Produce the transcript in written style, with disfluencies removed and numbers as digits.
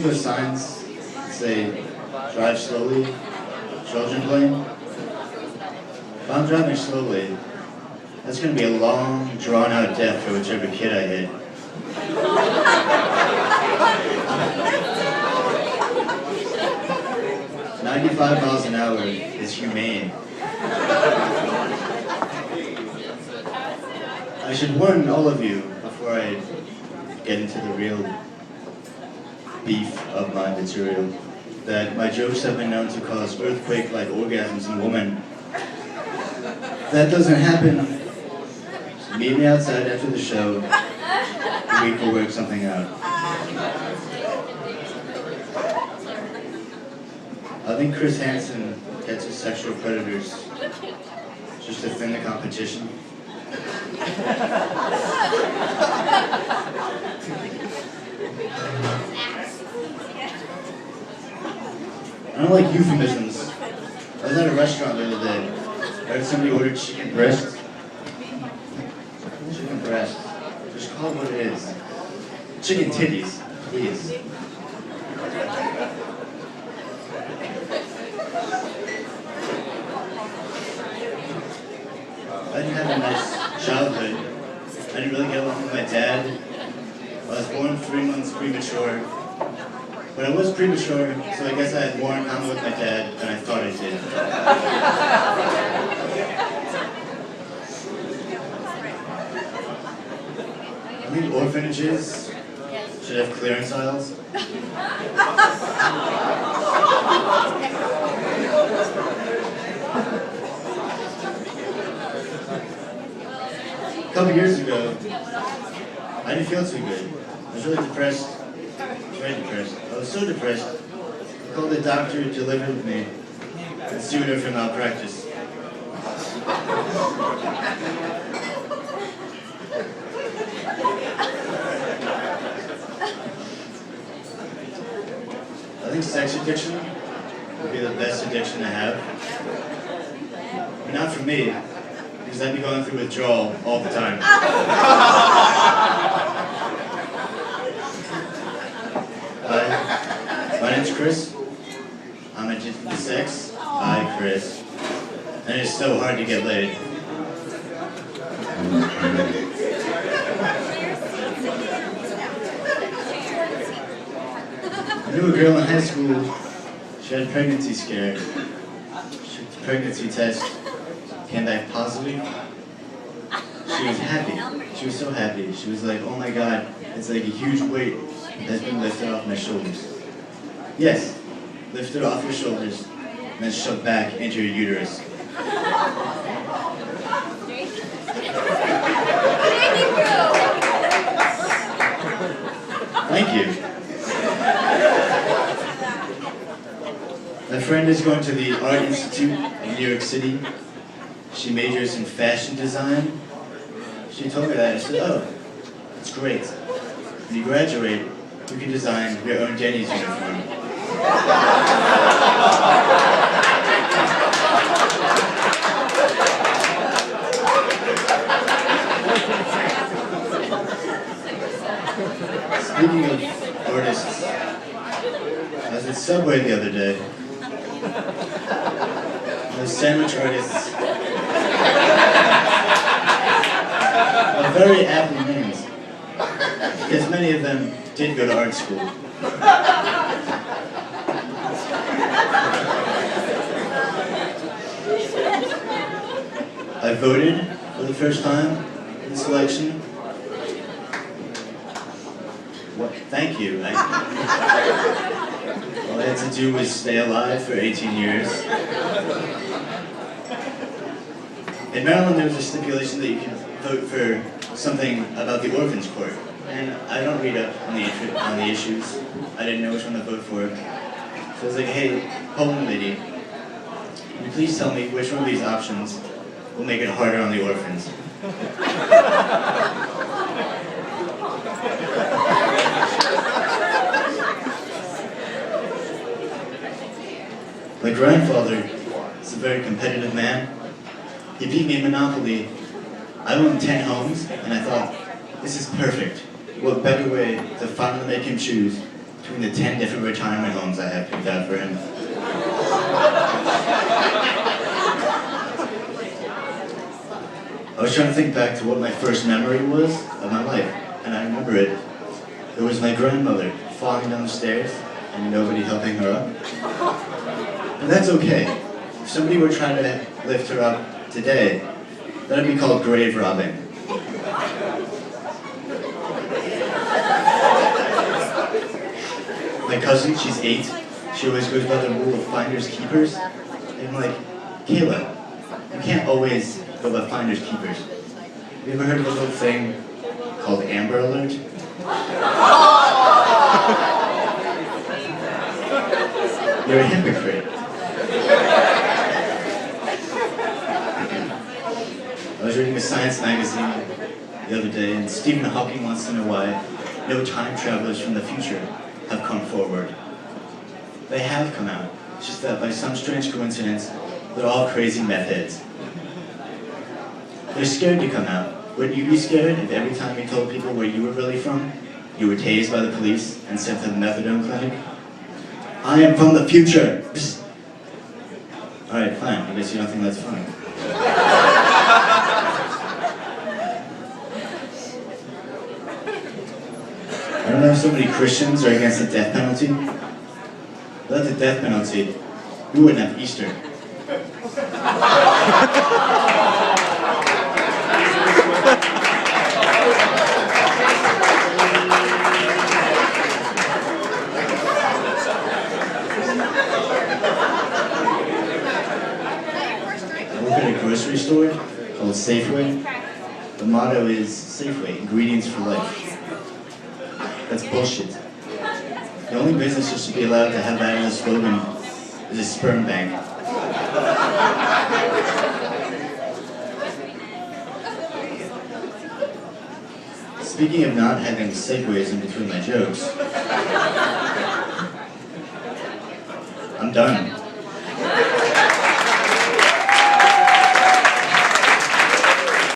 those signs that say, drive slowly, children playing? If I'm driving slowly, that's going to be a long, drawn-out death for whichever kid I hit. "95 miles an hour is humane." I should warn all of you before I get into the real beef of my material that my jokes have been known to cause earthquake-like orgasms in women. That doesn't happen. So meet me outside after the show. We will work something out. I think Chris Hansen catches sexual predators just to thin the competition. I don't like euphemisms. I was at a restaurant the other day. I heard somebody ordered chicken breast. Chicken breast. Just call it what it is. Chicken titties, please. I didn't have a nice childhood. I didn't really get along with my dad. I was born 3 months premature. But I was premature, so I guess I had more in common with my dad than I thought I did. I think orphanages should have clearance aisles. A couple years ago, I didn't feel too good. I was really depressed. Very depressed. I was so depressed, I called the doctor who delivered me and sued her for malpractice. I think sex addiction would be the best addiction to have. But not for me, because I'd be going through withdrawal all the time. My name's Chris. I'm addicted to sex. Hi, Chris. And it's so hard to get laid. I knew a girl in high school. She had a pregnancy scare. She took the pregnancy test. Came back positive. She was happy. She was so happy. She was like, "Oh my God, it's like a huge weight has been lifted off my shoulders." Yes, lift it off your shoulders and then shove back into your uterus. Thank you. My friend is going to the Art Institute in New York City. She majors in fashion design. She told me that. I said, "Oh, that's great. When you graduate, you can design your own Denny's uniform." Speaking of artists, I was at Subway the other day. Those sandwich artists are very aptly named, because many of them did go to art school. I voted for the first time in this election. What? Thank you. All I had to do was stay alive for 18 years. In Maryland, there was a stipulation that you can vote for something about the Orphans Court. And I don't read up on the issues. I didn't know which one to vote for. So I was like, "Hey, Poland lady, can you please tell me which one of these options will make it harder on the orphans?" My grandfather is a very competitive man. He beat me in Monopoly. I owned 10 homes, and I thought, this is perfect. What better way to finally make him choose between the 10 different retirement homes I have picked out for him. I was trying to think back to what my first memory was of my life, and I remember it. It was my grandmother falling down the stairs and nobody helping her up. And that's okay. If somebody were trying to lift her up today, that'd be called grave robbing. My cousin, she's 8. She always goes by the rule of finders keepers. And I'm like, Kayla, you can't always go by finders keepers. Have you ever heard of a little thing called Amber Alert? You're a hypocrite. I was reading a science magazine the other day, and Stephen Hawking wants to know why no time travelers from the future have come forward. They have come out. It's just that by some strange coincidence, they're all crazy meth heads. They're scared to come out. Wouldn't you be scared if every time you told people where you were really from, you were tased by the police and sent to the methadone clinic? I am from the future! Psst. Alright, fine. I guess you don't think that's funny. I don't know if so many Christians are against the death penalty. Without the death penalty, we wouldn't have Easter. I work at a grocery store called Safeway. The motto is Safeway, ingredients for life. That's bullshit. The only business that should be allowed to have that as a slogan is a sperm bank. Speaking of not having segues in between my jokes, I'm done.